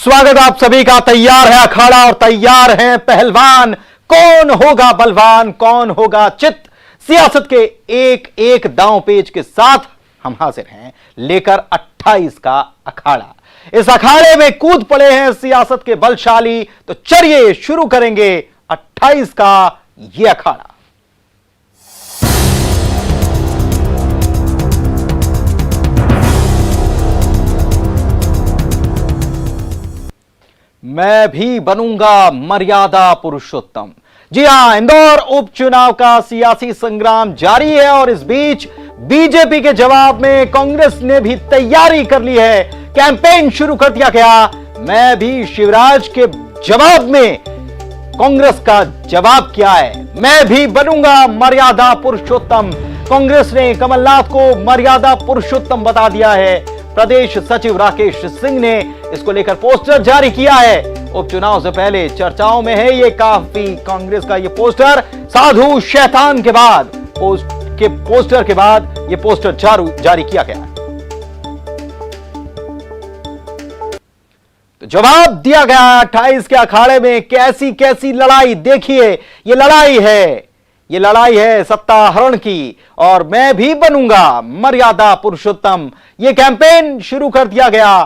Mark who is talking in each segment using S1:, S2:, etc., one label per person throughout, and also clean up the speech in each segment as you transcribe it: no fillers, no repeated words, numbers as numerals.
S1: स्वागत आप सभी का। तैयार है अखाड़ा और तैयार हैं पहलवान। कौन होगा बलवान, कौन होगा चित, सियासत के एक एक दांव पेच के साथ हम हाजिर हैं लेकर 28 का अखाड़ा। इस अखाड़े में कूद पड़े हैं सियासत के बलशाली। तो चलिए शुरू करेंगे 28 का यह अखाड़ा। मैं भी बनूंगा मर्यादा पुरुषोत्तम। जी हां, इंदौर उपचुनाव का सियासी संग्राम जारी है और इस बीच बीजेपी के जवाब में कांग्रेस ने भी तैयारी कर ली है। कैंपेन शुरू कर दिया गया। मैं भी शिवराज के जवाब में कांग्रेस का जवाब क्या है? मैं भी बनूंगा मर्यादा पुरुषोत्तम। कांग्रेस ने कमलनाथ को मर्यादा पुरुषोत्तम बता दिया है। प्रदेश सचिव राकेश सिंह ने इसको लेकर पोस्टर जारी किया है। उपचुनाव से पहले चर्चाओं में है ये काफी कांग्रेस का ये पोस्टर। साधु शैतान के बाद पोस्टर के बाद ये पोस्टर जारी किया गया। तो जवाब दिया गया 28 के अखाड़े में। कैसी कैसी लड़ाई देखिए। ये लड़ाई है सत्ता हरण की और मैं भी बनूंगा मर्यादा पुरुषोत्तम। ये कैंपेन शुरू कर दिया गया।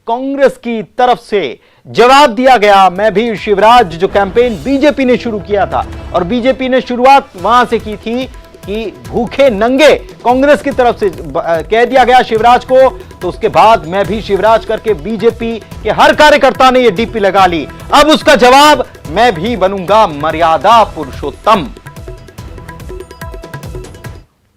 S1: कांग्रेस की तरफ से जवाब दिया गया। मैं भी शिवराज जो कैंपेन बीजेपी ने शुरू किया था और बीजेपी ने शुरुआत वहां से की थी कि भूखे नंगे कांग्रेस की तरफ से कह दिया गया शिवराज को। तो उसके बाद मैं भी शिवराज करके बीजेपी के हर कार्यकर्ता ने ये डीपी लगा ली। अब उसका जवाब मैं भी बनूंगा मर्यादा पुरुषोत्तम।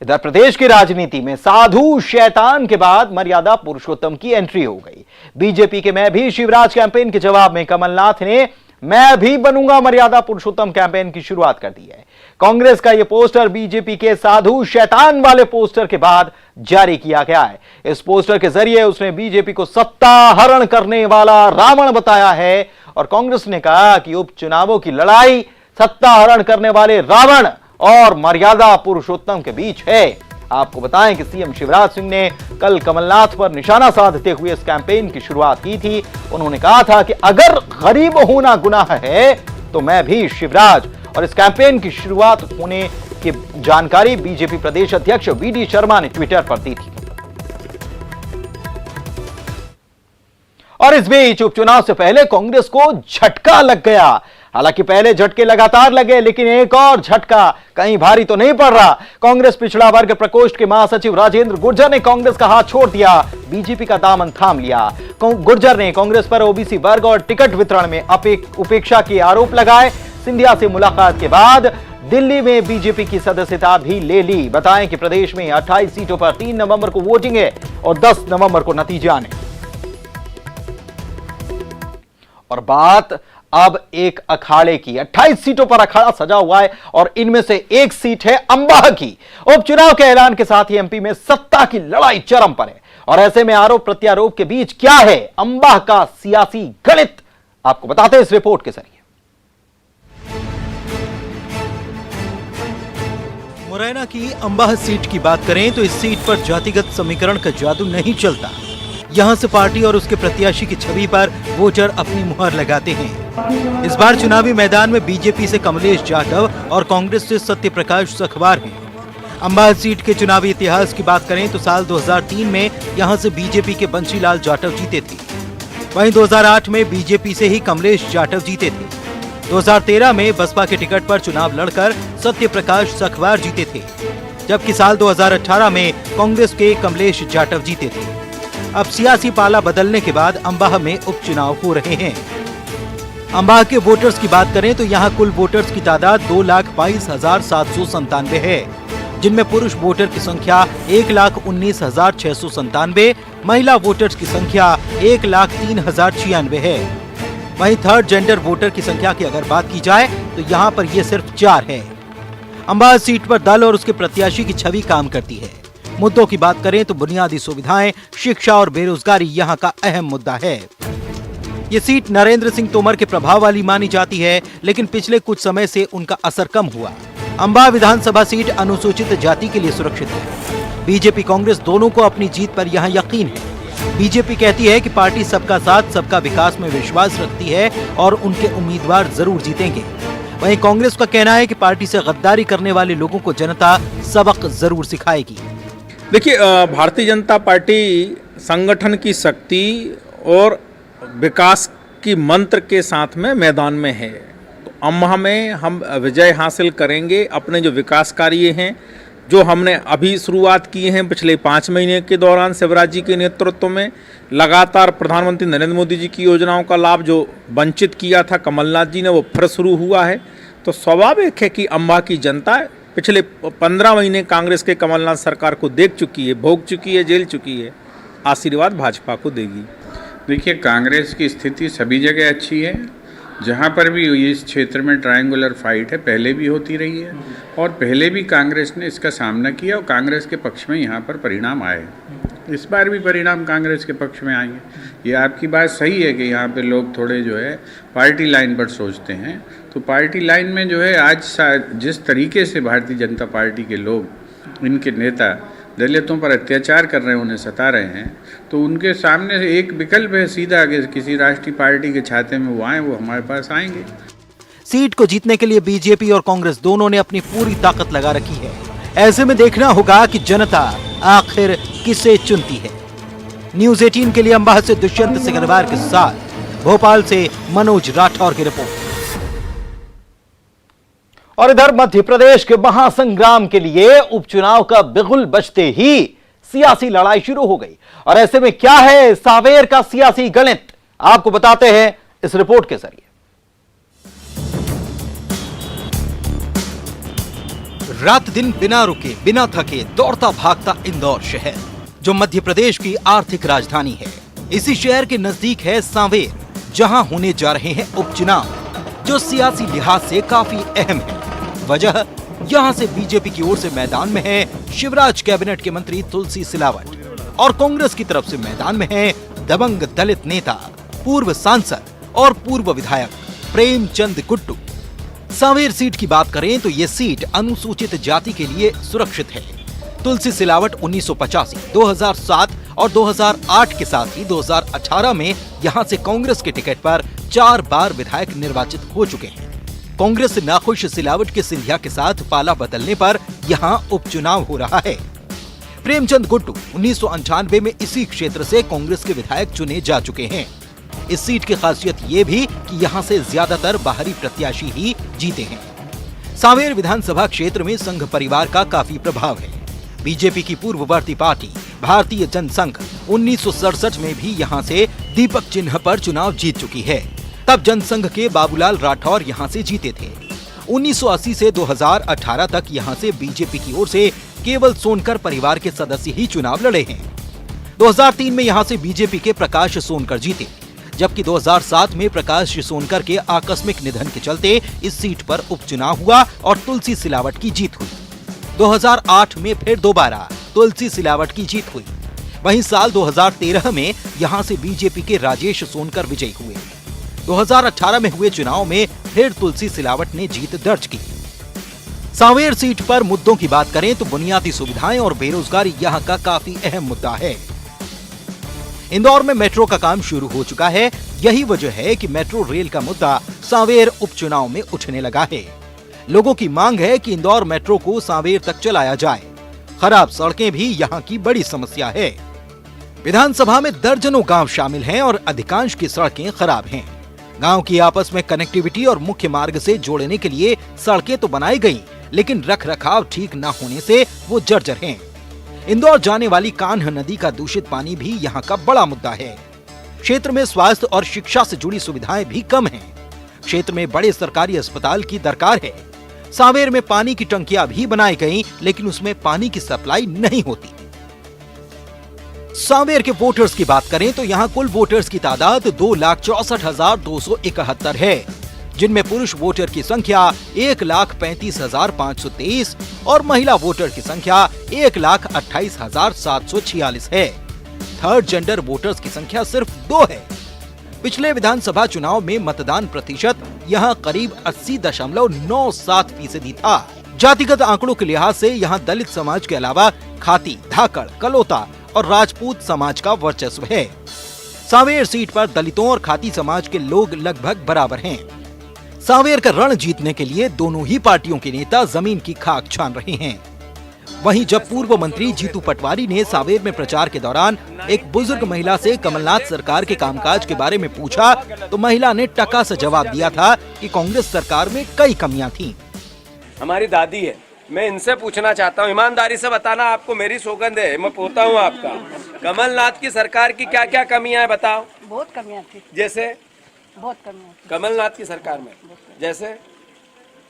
S1: इधर प्रदेश की राजनीति में साधु शैतान के बाद मर्यादा पुरुषोत्तम की एंट्री हो गई। बीजेपी के मैं भी शिवराज कैंपेन के जवाब में कमलनाथ ने मैं भी बनूंगा मर्यादा पुरुषोत्तम कैंपेन की शुरुआत कर दी है। कांग्रेस का यह पोस्टर बीजेपी के साधु शैतान वाले पोस्टर के बाद जारी किया गया है। इस पोस्टर के जरिए उसने बीजेपी को सत्ता हरण करने वाला रावण बताया है और कांग्रेस ने कहा कि उपचुनावों की लड़ाई सत्ता हरण करने वाले रावण और मर्यादा पुरुषोत्तम के बीच है। आपको बताएं कि सीएम शिवराज सिंह ने कल कमलनाथ पर निशाना साधते हुए इस कैंपेन की शुरुआत की थी। उन्होंने कहा था कि अगर गरीब होना गुनाह है तो मैं भी शिवराज। और इस कैंपेन की शुरुआत होने की जानकारी बीजेपी प्रदेश अध्यक्ष वीडी शर्मा ने ट्विटर पर दी थी। और इस बीच उपचुनाव से पहले कांग्रेस को झटका लग गया। हालांकि पहले झटके लगातार लगे लेकिन एक और झटका कहीं भारी तो नहीं पड़ रहा। कांग्रेस पिछड़ा वर्ग प्रकोष्ठ के महासचिव राजेंद्र गुर्जर ने कांग्रेस का हाथ छोड़ दिया, बीजेपी का दामन थाम लिया। गुर्जर ने कांग्रेस पर ओबीसी वर्ग और टिकट वितरण में उपेक्षा के आरोप लगाए। सिंधिया से मुलाकात के बाद दिल्ली में बीजेपी की सदस्यता भी ले ली। बताएं कि प्रदेश में 28 सीटों पर 3 नवंबर को वोटिंग है और 10 नवंबर को नतीजे आने। और बात अब एक अखाड़े की। 28 सीटों पर अखाड़ा सजा हुआ है और इनमें से एक सीट है अंबाह की। उपचुनाव के ऐलान के साथ ही एमपी में सत्ता की लड़ाई चरम पर है और ऐसे में आरोप प्रत्यारोप के बीच क्या है अंबाह का सियासी गणित, आपको बताते हैं इस रिपोर्ट के जरिए।
S2: मुरैना की अंबाह सीट की बात करें तो इस सीट पर जातिगत समीकरण का जादू नहीं चलता। यहाँ से पार्टी और उसके प्रत्याशी की छवि पर वोटर अपनी मुहर लगाते हैं। इस बार चुनावी मैदान में बीजेपी से कमलेश जाटव और कांग्रेस से सत्यप्रकाश सखवार हैं। अंबाह सीट के चुनावी इतिहास की बात करें तो साल 2003 में यहाँ से बीजेपी के बंशीलाल जाटव जीते थे। वहीं 2008 में बीजेपी से ही कमलेश जाटव जीते थे। 2013 में बसपा के टिकट पर चुनाव लड़कर सत्यप्रकाश सखवार जीते थे, जबकि साल 2018 में कांग्रेस के कमलेश जाटव जीते थे। अब सियासी पाला बदलने के बाद अंबाह में उपचुनाव हो रहे हैं। अंबाह के वोटर्स की बात करें तो यहाँ कुल वोटर्स की तादाद 2,22,797 है, जिनमें पुरुष वोटर की संख्या 1,19,697, महिला वोटर्स की संख्या 1,03,096 है। वहीं थर्ड जेंडर वोटर की संख्या की अगर बात की जाए तो यहाँ पर ये सिर्फ 4 है। अंबाह सीट पर दल और उसके प्रत्याशी की छवि काम करती है। मुद्दों की बात करें तो बुनियादी सुविधाएं, शिक्षा और बेरोजगारी यहाँ का अहम मुद्दा है। ये सीट नरेंद्र सिंह तोमर के प्रभाव वाली मानी जाती है, लेकिन पिछले कुछ समय से उनका असर कम हुआ। अंबाह विधानसभा सीट अनुसूचित जाति के लिए सुरक्षित है। बीजेपी कांग्रेस दोनों को अपनी जीत पर यहाँ यकीन है। बीजेपी कहती है कि पार्टी सबका साथ सबका विकास में विश्वास रखती है और उनके उम्मीदवार जरूर जीतेंगे। वहीं कांग्रेस का कहना है कि पार्टी से गद्दारी करने वाले लोगों को जनता सबक जरूर सिखाएगी।
S3: देखिए, भारतीय जनता पार्टी संगठन की शक्ति और विकास की मंत्र के साथ में मैदान में है। तो अम्बाह में हम विजय हासिल करेंगे। अपने जो विकास कार्य हैं, जो हमने अभी शुरुआत की हैं पिछले 5 महीने के दौरान शिवराज जी के नेतृत्व में, लगातार प्रधानमंत्री नरेंद्र मोदी जी की योजनाओं का लाभ जो वंचित किया था कमलनाथ जी ने, वो फिर शुरू हुआ है। तो स्वाभाविक है कि अम्बाह की जनता पिछले 15 महीने कांग्रेस के कमलनाथ सरकार को देख चुकी है, भोग चुकी है, झेल चुकी है। आशीर्वाद भाजपा को देगी।
S4: देखिए, कांग्रेस की स्थिति सभी जगह अच्छी है। जहाँ पर भी इस क्षेत्र में ट्रायंगुलर फाइट है, पहले भी होती रही है और पहले भी कांग्रेस ने इसका सामना किया और कांग्रेस के पक्ष में यहाँ पर परिणाम आए। इस बार भी परिणाम कांग्रेस के पक्ष में आएंगे। ये आपकी बात सही है कि यहाँ पे लोग थोड़े जो है पार्टी लाइन पर सोचते हैं। तो पार्टी लाइन में जो है आज जिस तरीके से भारतीय जनता पार्टी के लोग, इनके नेता दलितों पर अत्याचार कर रहे हैं, उन्हें सता रहे हैं, तो उनके सामने एक विकल्प है सीधा कि किसी राष्ट्रीय पार्टी के छाते में वो आए, वो हमारे पास आएंगे।
S2: सीट को जीतने के लिए बीजेपी और कांग्रेस दोनों ने अपनी पूरी ताकत लगा रखी है। ऐसे में देखना होगा कि जनता आखिर किसे चुनती है। न्यूज़ 18 के लिए अम्बाह से दुष्यंत सिकरवार के साथ भोपाल से मनोज राठौर की रिपोर्ट।
S1: और इधर मध्य प्रदेश के महासंग्राम के लिए उपचुनाव का बिगुल बजते ही सियासी लड़ाई शुरू हो गई। और ऐसे में क्या है सांवेर का सियासी गणित, आपको बताते हैं इस रिपोर्ट के जरिए।
S2: रात दिन बिना रुके बिना थके दौड़ता भागता इंदौर शहर, जो मध्य प्रदेश की आर्थिक राजधानी है। इसी शहर के नजदीक है सांवेर, जहां होने जा रहे हैं उपचुनाव, जो सियासी लिहाज से काफी अहम है। वजह, यहां से बीजेपी की ओर से मैदान में है शिवराज कैबिनेट के मंत्री तुलसी सिलावट और कांग्रेस की तरफ से मैदान में है दबंग दलित नेता, पूर्व सांसद और पूर्व विधायक प्रेमचंद गुड्डू। सांवेर सीट की बात करें तो ये सीट अनुसूचित जाति के लिए सुरक्षित है। तुलसी सिलावट 1985, 2007 और 2008 के साथ ही 2018 में यहां से कांग्रेस के टिकट पर 4 बार विधायक निर्वाचित हो चुके हैं। कांग्रेस से नाखुश सिलावट के सिंधिया के साथ पाला बदलने पर यहां उपचुनाव हो रहा है। प्रेमचंद गुड्डू 1998 में इसी क्षेत्र से कांग्रेस के विधायक चुने जा चुके हैं। इस सीट की खासियत ये भी कि यहां से ज्यादातर बाहरी प्रत्याशी ही जीते हैं। सांवेर विधानसभा क्षेत्र में संघ परिवार का काफी प्रभाव है। बीजेपी की पूर्ववर्ती पार्टी भारतीय जनसंघ 1967 में भी यहां से दीपक चिन्ह पर चुनाव जीत चुकी है। तब जनसंघ के बाबूलाल राठौर यहां से जीते थे। 1980 से 2018 तक यहां से बीजेपी की ओर से केवल सोनकर परिवार के सदस्य ही चुनाव लड़े हैं। 2003 में यहां से बीजेपी के प्रकाश सोनकर जीते, जबकि 2007 में प्रकाश सोनकर के आकस्मिक निधन के चलते इस सीट पर उपचुनाव हुआ और तुलसी सिलावट की जीत हुई। 2008 में फिर दोबारा तुलसी सिलावट की जीत हुई। वहीं साल 2013 में यहां से बीजेपी के राजेश सोनकर विजयी हुए। 2018 में हुए चुनाव में फिर तुलसी सिलावट ने जीत दर्ज की। सांवेर सीट पर मुद्दों की बात करें तो बुनियादी सुविधाएं और बेरोजगारी यहां का काफी अहम मुद्दा है। इंदौर में मेट्रो का काम शुरू हो चुका है। यही वजह है कि मेट्रो रेल का मुद्दा सांवेर उपचुनाव में उठने लगा है। लोगों की मांग है कि इंदौर मेट्रो को सांवेर तक चलाया जाए। खराब सड़कें भी यहाँ की बड़ी समस्या है। विधानसभा में दर्जनों गांव शामिल हैं और अधिकांश की सड़कें खराब हैं। गांव की आपस में कनेक्टिविटी और मुख्य मार्ग से जोड़ने के लिए सड़कें तो बनाई गई, लेकिन रखरखाव ठीक न होने से वो जर्जर हैं। इंदौर जाने वाली कान्ह नदी का दूषित पानी भी यहाँ का बड़ा मुद्दा है। क्षेत्र में स्वास्थ्य और शिक्षा से जुड़ी सुविधाएं भी कम हैं। क्षेत्र में बड़े सरकारी अस्पताल की दरकार है। सांवेर में पानी की टंकियां भी बनाई गई, लेकिन उसमें पानी की सप्लाई नहीं होती। सांवेर के वोटर्स की बात करें तो यहाँ कुल वोटर्स की तादाद 2,64,271 है, जिनमें पुरुष वोटर की संख्या 1,35,523 और महिला वोटर की संख्या 1,28,746 है। थर्ड जेंडर वोटर्स की संख्या सिर्फ 2 है। पिछले विधानसभा चुनाव में मतदान प्रतिशत यहाँ करीब 80.97% था। जातिगत आंकड़ों के लिहाज से यहाँ दलित समाज के अलावा खाती, धाकड़, कलोता और राजपूत समाज का वर्चस्व है। सांवेर सीट पर दलितों और खाती समाज के लोग लगभग बराबर हैं। सांवेर का रण जीतने के लिए दोनों ही पार्टियों के नेता जमीन की खाक छान रहे हैं। वहीं जब पूर्व मंत्री जीतू पटवारी ने सांवेर में प्रचार के दौरान एक बुजुर्ग महिला से कमलनाथ सरकार के कामकाज के बारे में पूछा तो महिला ने टका से जवाब दिया था कि कांग्रेस सरकार में कई कमियां थीं।
S5: हमारी दादी है, मैं इनसे पूछना चाहता हूँ, ईमानदारी से बताना, आपको मेरी सौगंध है, मैं पोता हूँ आपका। कमलनाथ की सरकार की क्या क्या कमियां हैं बताओ।
S6: बहुत कमियां थी।
S5: जैसे?
S6: बहुत कमियां थी
S5: कमलनाथ की सरकार में जैसे?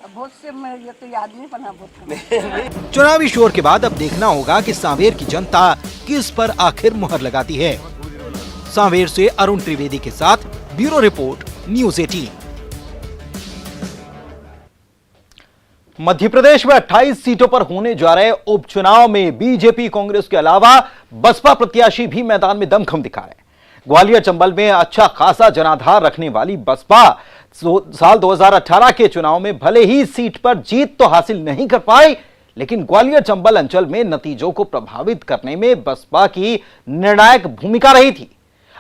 S6: बहुत से मैं ये तो याद नहीं बना। बहुत
S2: चुनावी शोर के बाद अब देखना होगा कि सांवेर की जनता किस पर आखिर मुहर लगाती है। सांवेर से अरुण त्रिवेदी के साथ bureau report, news 18।
S1: Madhya Pradesh में 28 सीटों पर होने जा रहे उपचुनाव में बीजेपी, कांग्रेस के अलावा बसपा प्रत्याशी भी मैदान में दमखम दिखा रहे हैं। ग्वालियर चंबल में अच्छा खासा जनाधार रखने वाली बसपा साल 2018 के चुनाव में भले ही सीट पर जीत तो हासिल नहीं कर पाई, लेकिन ग्वालियर चंबल अंचल में नतीजों को प्रभावित करने में बसपा की निर्णायक भूमिका रही थी।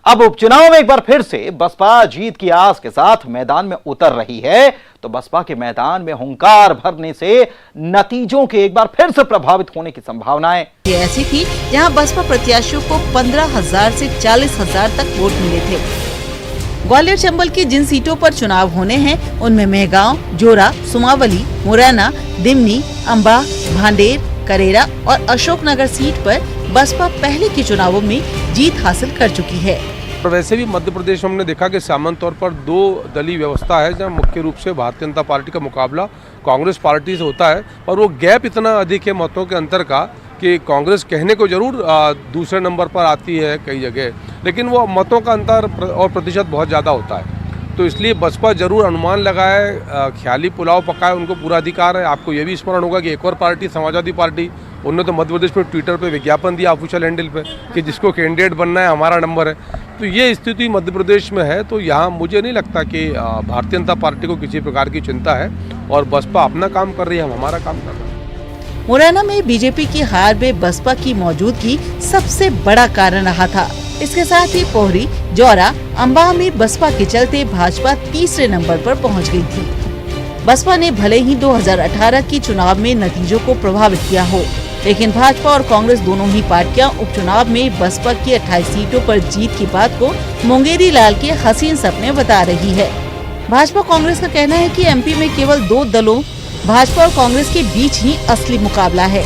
S1: अब उपचुनाव में एक बार फिर से बसपा जीत की आस के साथ मैदान में उतर रही है, तो बसपा के मैदान में हुंकार भरने से नतीजों के एक बार फिर से प्रभावित होने की संभावनाएं
S7: ये ऐसी थी जहां बसपा प्रत्याशियों को 15,000 से 40,000 तक वोट मिले थे। ग्वालियर चंबल की जिन सीटों पर चुनाव होने हैं उनमें मेहगांव, जोरा, सुमावली, मुरैना, दिमनी, अंबा, भांडेर, करेरा और अशोकनगर सीट पर बसपा पहले के चुनावों में जीत हासिल कर चुकी है।
S8: और वैसे भी मध्य प्रदेश में हमने देखा कि सामान्य तौर पर 2 दलीय व्यवस्था है, जहाँ मुख्य रूप से भारतीय जनता पार्टी का मुकाबला कांग्रेस पार्टी से होता है, और वो गैप इतना अधिक है मतों के अंतर का कि कांग्रेस कहने को जरूर दूसरे नंबर पर आती है कई जगह, लेकिन वो मतों का अंतर और प्रतिशत बहुत ज़्यादा होता है। तो इसलिए बसपा जरूर अनुमान लगाए, ख्याली पुलाव पकाए, उनको पूरा अधिकार है। आपको ये भी स्मरण होगा कि एक और पार्टी, समाजवादी पार्टी, उन्होंने तो मध्य प्रदेश में ट्विटर पे विज्ञापन दिया ऑफिशियल हैंडल पे कि जिसको कैंडिडेट बनना है हमारा नंबर है। तो ये स्थिति मध्य प्रदेश में है। तो यहाँ मुझे नहीं लगता कि भारतीय जनता पार्टी को किसी प्रकार की चिंता है, और बसपा अपना काम कर रही है, हम हमारा काम कर रहे हैं।
S7: मुरैना में बीजेपी की हार में बसपा की मौजूदगी सबसे बड़ा कारण रहा था। इसके साथ ही पोहरी, जौरा, अंबा में बसपा के चलते भाजपा तीसरे नंबर पर पहुंच गई थी। बसपा ने भले ही 2018 की चुनाव में नतीजों को प्रभावित किया हो, लेकिन भाजपा और कांग्रेस दोनों ही पार्टियां उपचुनाव में बसपा की 28 सीटों पर जीत की बात को मुंगेरी लाल के हसीन सपने बता रही है। भाजपा कांग्रेस का कहना है कि एमपी में केवल 2 दलों भाजपा और कांग्रेस के बीच ही असली मुकाबला है।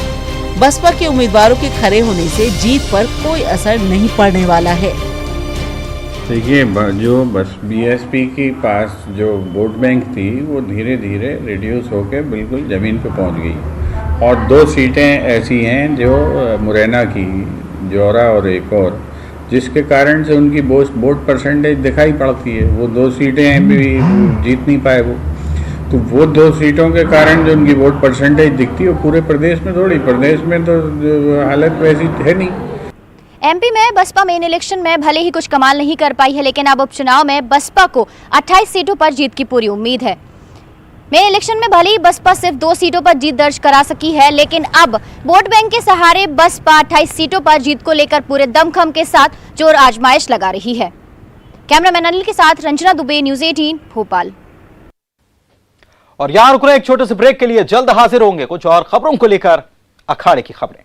S7: बसपा के उम्मीदवारों के खड़े होने से जीत पर कोई असर नहीं पड़ने वाला है।
S4: देखिए, जो बस बीएसपी के पास जो वोट बैंक थी वो धीरे धीरे रिड्यूस होकर बिल्कुल ज़मीन पे पहुंच गई, और 2 सीटें ऐसी हैं जो मुरैना की, जौरा और एक और, जिसके कारण से उनकी वोट परसेंटेज दिखाई पड़ती है। वो 2 सीटें भी जीत नहीं पाए वो, तो वो 2 सीटों के कारण जो उनकी वोट परसेंटेज दिखती है, वो पूरे प्रदेश में थोड़ी, प्रदेश में तो हालत वैसी है नहीं।
S9: एमपी में बसपा मेन इलेक्शन में भले ही कुछ कमाल नहीं कर पाई है, लेकिन अब उपचुनाव में बसपा को 28 सीटों पर जीत की पूरी उम्मीद है। मेन इलेक्शन में भले ही बसपा सिर्फ 2 सीटों पर जीत दर्ज करा सकी है, लेकिन अब वोट बैंक के सहारे बसपा 28 सीटों पर जीत को लेकर पूरे दमखम के साथ जोर आजमाइश लगा रही है। कैमरामैन अनिल के साथ रंजना दुबे, न्यूज़ 18 भोपाल।
S1: और यहां रुक रहे एक छोटे से ब्रेक के लिए, जल्द हाजिर होंगे कुछ और खबरों को लेकर। अखाड़े की खबरें,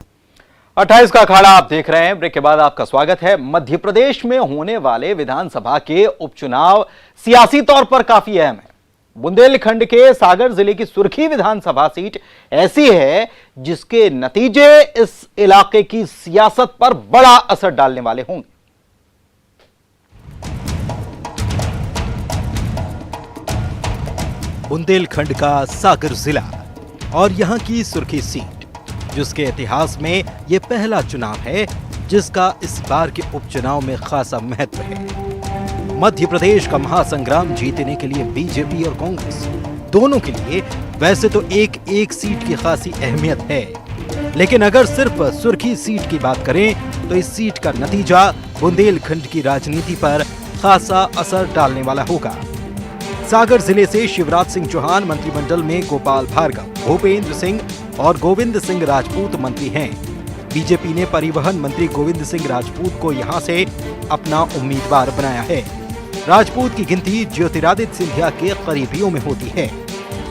S1: 28 का अखाड़ा आप देख रहे हैं। ब्रेक के बाद आपका स्वागत है। मध्य प्रदेश में होने वाले विधानसभा के उपचुनाव सियासी तौर पर काफी अहम है। बुंदेलखंड के सागर जिले की सुर्खी विधानसभा सीट ऐसी है जिसके नतीजे इस इलाके की सियासत पर बड़ा असर डालने वाले होंगे।
S2: बुंदेलखंड का सागर जिला और यहां की सुर्खी सीट, जिसके इतिहास में यह पहला चुनाव है जिसका इस बार के उपचुनाव में खासा महत्व है। मध्य प्रदेश का महासंग्राम जीतने के लिए बीजेपी और कांग्रेस दोनों के लिए वैसे तो एक सीट की खासी अहमियत है, लेकिन अगर सिर्फ सुर्खी सीट की बात करें तो इस सीट का नतीजा बुंदेलखंड की राजनीति पर खासा असर डालने वाला होगा। सागर जिले से शिवराज सिंह चौहान मंत्रिमंडल में गोपाल भार्गव, भूपेंद्र सिंह और गोविंद सिंह राजपूत मंत्री हैं। बीजेपी ने परिवहन मंत्री गोविंद सिंह राजपूत को यहां से अपना उम्मीदवार बनाया है। राजपूत की गिनती ज्योतिरादित्य सिंधिया के करीबियों में होती है।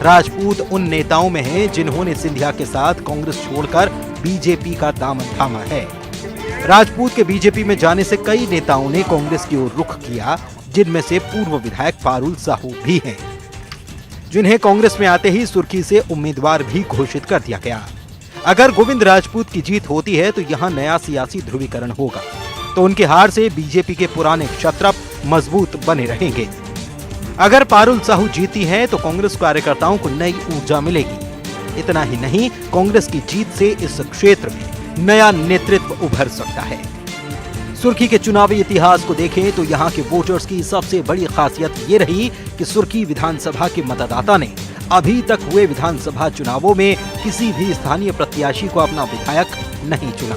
S2: राजपूत उन नेताओं में हैं जिन्होंने सिंधिया के साथ कांग्रेस छोड़कर बीजेपी का दामन थामा है। राजपूत के बीजेपी में जाने से कई नेताओं ने कांग्रेस की ओर रुख किया, जिनमें से पूर्व विधायक पारुल साहू भी हैं, जिन्हें कांग्रेस में आते ही सुर्खी से उम्मीदवार भी घोषित कर दिया गया। अगर गोविंद राजपूत की जीत होती है तो यहाँ नया सियासी ध्रुवीकरण होगा, तो उनके हार से बीजेपी के पुराने क्षत्रप मजबूत बने रहेंगे। अगर पारुल साहू जीती है तो कांग्रेस कार्यकर्ताओं को नई ऊर्जा मिलेगी। इतना ही नहीं, कांग्रेस की जीत से इस क्षेत्र में नया नेतृत्व उभर सकता है। सुर्खी के चुनावी इतिहास को देखें तो यहाँ के वोटर्स की सबसे बड़ी खासियत ये रही कि सुर्खी विधानसभा के मतदाता ने अभी तक हुए विधानसभा चुनावों में किसी भी स्थानीय प्रत्याशी को अपना विधायक नहीं चुना।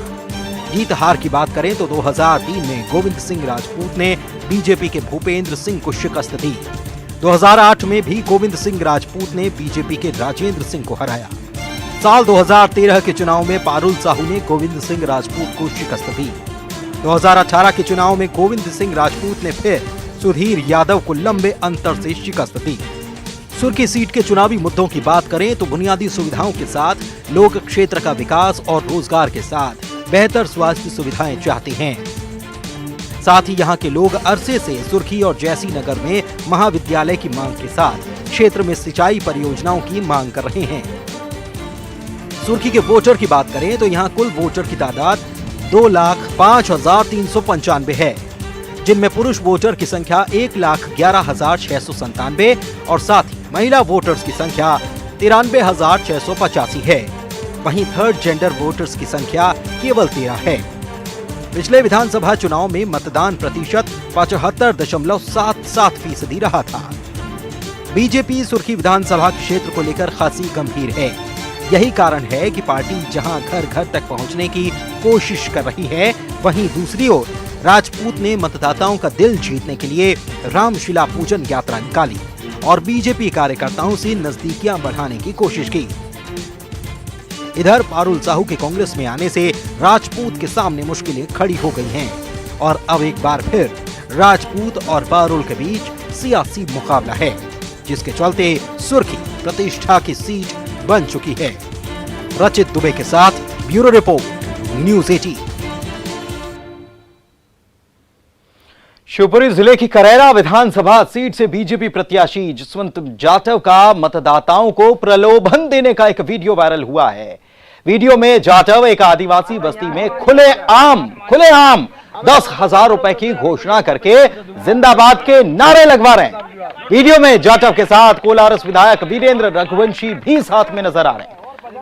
S2: जीत हार की बात करें तो 2003 में गोविंद सिंह राजपूत ने बीजेपी के भूपेंद्र सिंह को शिकस्त दी। 2008 में भी गोविंद सिंह राजपूत ने बीजेपी के राजेंद्र सिंह को हराया। साल 2013 के चुनाव में पारुल साहू ने गोविंद सिंह राजपूत को शिकस्त दी। 2018 के चुनाव में गोविंद सिंह राजपूत ने फिर सुधीर यादव को लंबे अंतर से शिकस्त दी। सुर्खी सीट के चुनावी मुद्दों की बात करें तो बुनियादी सुविधाओं के साथ लोग क्षेत्र का विकास और रोजगार के साथ बेहतर स्वास्थ्य सुविधाएं चाहते हैं। साथ ही यहाँ के लोग अरसे से सुर्खी और जैसी नगर में महाविद्यालय की मांग के साथ क्षेत्र में सिंचाई परियोजनाओं की मांग कर रहे हैं। सुर्खी के वोटर की बात करें तो यहाँ कुल वोटर की तादाद 2,05,395 है, जिनमें पुरुष वोटर की संख्या 1,11,697 और साथ ही महिला वोटर्स की संख्या 93,685 है। वहीं थर्ड जेंडर वोटर्स की संख्या केवल 13 है। पिछले विधानसभा चुनाव में मतदान प्रतिशत 75.77% रहा था। बीजेपी सुर्खी विधानसभा क्षेत्र को लेकर खासी गंभीर है। यही कारण है कि पार्टी जहां घर घर तक पहुंचने की कोशिश कर रही है, वहीं दूसरी ओर राजपूत ने मतदाताओं का दिल जीतने के लिए रामशिला पूजन यात्रा निकाली और बीजेपी कार्यकर्ताओं से नजदीकियां बढ़ाने की कोशिश की। इधर पारुल साहू के कांग्रेस में आने से राजपूत के सामने मुश्किलें खड़ी हो गई हैं और अब एक बार फिर राजपूत और पारुल के बीच सियासी मुकाबला है, जिसके चलते सुर्खी प्रतिष्ठा की सीट बन चुकी है। रचित दुबे के साथ ब्यूरो रिपोर्ट, न्यूज़ 18।
S1: शिवपुरी जिले की करैरा विधानसभा सीट से बीजेपी प्रत्याशी जसवंत जाटव का मतदाताओं को प्रलोभन देने का एक वीडियो वायरल हुआ है। वीडियो में जाटव एक आदिवासी बस्ती में खुलेआम 10,000 रुपए की घोषणा करके जिंदाबाद के नारे लगवा रहे हैं। वीडियो में जाटव के साथ कोलारस विधायक वीरेंद्र रघुवंशी भी साथ में नजर आ रहे हैं।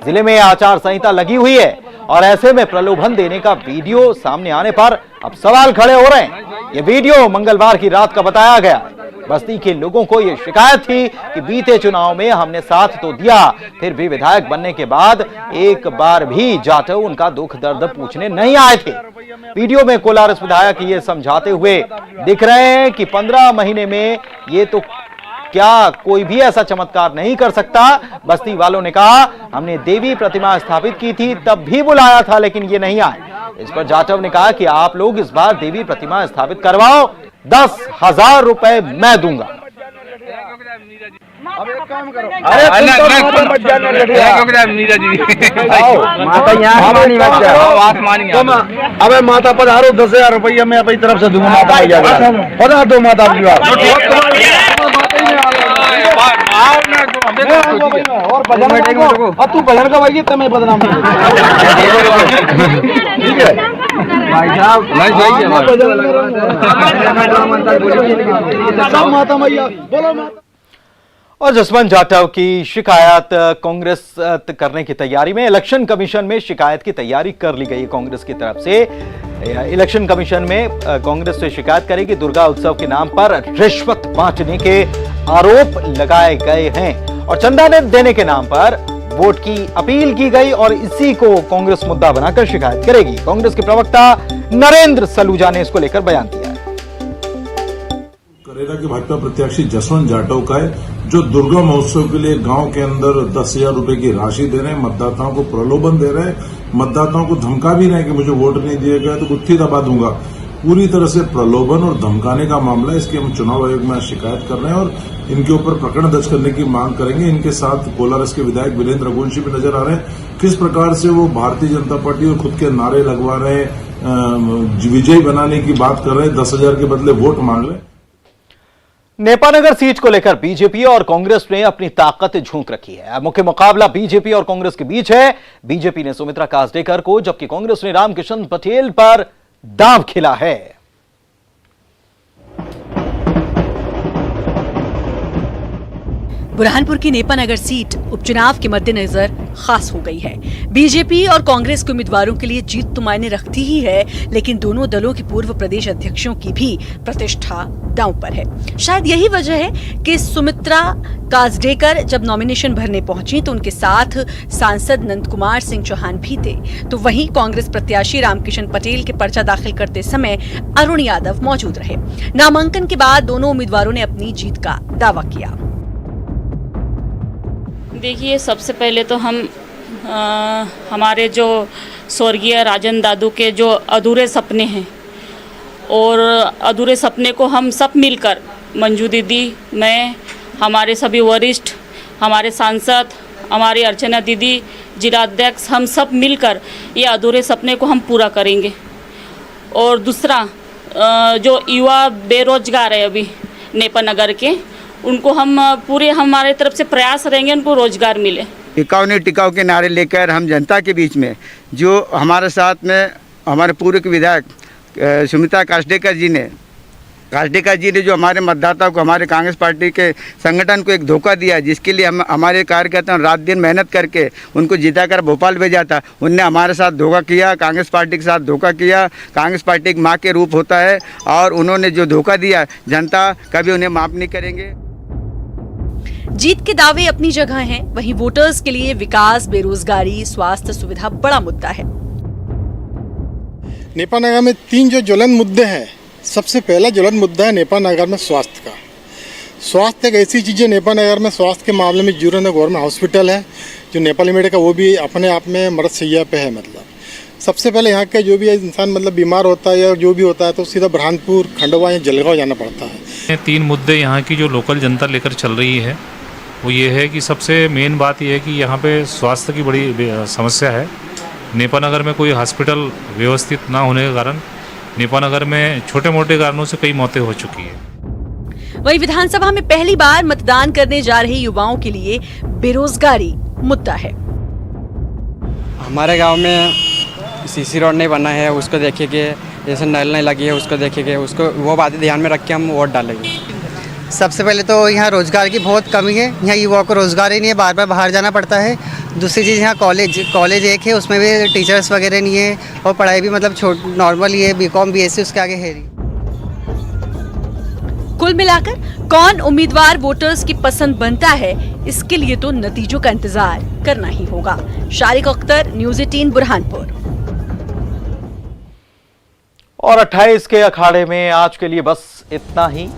S1: जिले में आचार संहिता लगी हुई है और ऐसे में प्रलोभन देने का वीडियो सामने आने पर अब सवाल खड़े हो रहे हैं। ये वीडियो मंगलवार की रात का बताया गया। बस्ती के लोगों को यह शिकायत थी कि बीते चुनाव में हमने साथ तो दिया, फिर भी विधायक बनने के बाद एक बार भी जाटव उनका दुख दर्द पूछने नहीं आए थे। वीडियो में कोलारस विधायक ये समझाते हुए दिख रहे हैं कि 15 महीने में ये तो क्या कोई भी ऐसा चमत्कार नहीं कर सकता। बस्ती वालों ने कहा हमने देवी प्रतिमा स्थापित की थी, तब भी बुलाया था, लेकिन ये नहीं आए। इस पर जाटव ने कहा कि आप लोग इस बार देवी प्रतिमा स्थापित करवाओ, 10,000 रुपए मैं दूंगा।
S10: अब एक काम करो,
S5: अरे
S10: अबे माता पधारो, 10,000 रुपया मैं अपनी तरफ से दूंगा। माता पधार दो, माता की बात और तू भजन का भाई तुम्हें बदनाम ठीक है भाई साहब। माता मैया बोलो माता।
S1: और जसवंत जाटव की शिकायत कांग्रेस करने की तैयारी में इलेक्शन कमीशन में शिकायत की तैयारी कर ली गई कांग्रेस की तरफ से। इलेक्शन कमीशन में कांग्रेस से शिकायत करेगी दुर्गा उत्सव के नाम पर रिश्वत बांटने के आरोप लगाए गए हैं और चंदा देने के नाम पर वोट की अपील की गई और इसी को कांग्रेस मुद्दा बनाकर शिकायत करेगी। कांग्रेस के प्रवक्ता नरेंद्र सलूजा ने इसको लेकर बयान दिया।
S11: करेला के भाजपा प्रत्याशी जसवंत जाटव का है, जो दुर्गा महोत्सव के लिए गांव के अंदर 10,000 रुपए की राशि दे रहे हैं, मतदाताओं को प्रलोभन दे रहे हैं, मतदाताओं को धमका भी रहे हैं कि मुझे वोट नहीं दिया गया तो गुत्थी दबा दूंगा। पूरी तरह से प्रलोभन और धमकाने का मामला है। इसकी हम चुनाव आयोग में शिकायत कर रहे हैं और इनके ऊपर प्रकरण दर्ज करने की मांग करेंगे। इनके साथ कोलारस के विधायक वीरेंद्र रघुवंशी भी नजर आ रहे हैं। किस प्रकार से वो भारतीय जनता पार्टी और खुद के नारे लगवा रहे हैं, विजयी बनाने की बात कर रहे हैं, 10,000 के बदले वोट मांग रहे हैं।
S1: नेपानगर सीट को लेकर बीजेपी और कांग्रेस ने अपनी ताकत झोंक रखी है। अब मुख्य मुकाबला बीजेपी और कांग्रेस के बीच है। बीजेपी ने सुमित्रा कासडेकर को, जबकि कांग्रेस ने रामकिशन पटेल पर दांव खेला है।
S12: बुरहानपुर की नेपानगर सीट उपचुनाव के मद्देनजर खास हो गई है। बीजेपी और कांग्रेस के उम्मीदवारों के लिए जीत तो मायने रखती ही है, लेकिन दोनों दलों के पूर्व प्रदेश अध्यक्षों की भी प्रतिष्ठा दांव पर है। शायद यही वजह है कि सुमित्रा कासडेकर जब नॉमिनेशन भरने पहुंची तो उनके साथ सांसद नंद कुमार सिंह चौहान भी थे, तो वहीं कांग्रेस प्रत्याशी रामकिशन पटेल के पर्चा दाखिल करते समय अरुण यादव मौजूद रहे। नामांकन के बाद दोनों उम्मीदवारों ने अपनी जीत का दावा किया।
S13: देखिए, सबसे पहले तो हम हमारे जो स्वर्गीय राजन दादू के जो अधूरे सपने हैं, और अधूरे सपने को हम सब मिलकर, मंजू दीदी, मैं, हमारे सभी वरिष्ठ, हमारे सांसद, हमारी अर्चना दीदी, जिलाध्यक्ष, हम सब मिलकर ये अधूरे सपने को हम पूरा करेंगे। और दूसरा, जो युवा बेरोजगार है अभी नेपानगर के, उनको हम पूरे हमारे तरफ से प्रयास रहेंगे उनको रोजगार मिले।
S14: टिकाऊ नहीं टिकाऊ के नारे लेकर हम जनता के बीच में, जो हमारे साथ में हमारे पूर्व विधायक सुमित्रा कासडेकर जी ने जो हमारे मतदाताओं को, हमारे कांग्रेस पार्टी के संगठन को एक धोखा दिया, जिसके लिए हम हमारे कार्यकर्ताओं रात दिन मेहनत करके उनको जिताकर भोपाल भेजा था, उनने हमारे साथ धोखा किया, कांग्रेस पार्टी के साथ धोखा किया। कांग्रेस पार्टी एक माँ के रूप होता है और उन्होंने जो धोखा दिया, जनता कभी उन्हें माफ़ नहीं करेंगे।
S12: जीत के दावे अपनी जगह हैं, वहीं वोटर्स के लिए विकास, बेरोजगारी, स्वास्थ्य सुविधा बड़ा मुद्दा है।
S15: नेपानगर में 3 जो ज्वलन मुद्दे हैं। सबसे पहला ज्वलन मुद्दा है नेपानगर में स्वास्थ्य का। स्वास्थ्य एक ऐसी चीज़ है, नेपानगर में स्वास्थ्य के मामले में जीरो गवर्नमेंट हॉस्पिटल है जो नेपाली मेडिकल, वो भी अपने आप में मर्द सैया पे है। मतलब सबसे पहले यहाँ के जो भी इंसान मतलब बीमार होता है या जो भी होता है तो सीधा बुरहानपुर, खंडवा या जलगांव जाना पड़ता है।
S16: 3 मुद्दे यहाँ की जो लोकल जनता लेकर चल रही है वो ये है कि सबसे मेन बात ये है कि यहाँ पे स्वास्थ्य की बड़ी समस्या है। नेपानगर में कोई हॉस्पिटल व्यवस्थित ना होने के कारण नेपानगर में छोटे मोटे कारणों से कई मौतें हो चुकी है।
S12: वहीं विधानसभा में पहली बार मतदान करने जा रहे युवाओं के लिए बेरोजगारी मुद्दा है।
S17: हमारे गांव में सीसी रोड नहीं बना है, उसको देखेंगे, जैसे नल नहीं लगी है उसको देखेंगे, उसको वो बातें ध्यान में रख के हम वोट डालेंगे।
S18: सबसे पहले तो यहाँ रोज़गार की बहुत कमी है, यहाँ युवाओं को रोज़गार ही नहीं है, बार बार बाहर जाना पड़ता है। दूसरी चीज़, यहाँ कॉलेज एक है, उसमें भी टीचर्स वगैरह नहीं है और पढ़ाई भी मतलब नॉर्मल ही है, बीकॉम बीएससी उसके आगे है नहीं।
S12: कुल मिलाकर कौन उम्मीदवार वोटर्स की पसंद बनता है, इसके लिए तो नतीजों का इंतजार करना ही होगा। शारिक अख्तर, न्यूज़ 18 बुरहानपुर।
S1: और 28 के अखाड़े में आज के लिए बस इतना ही।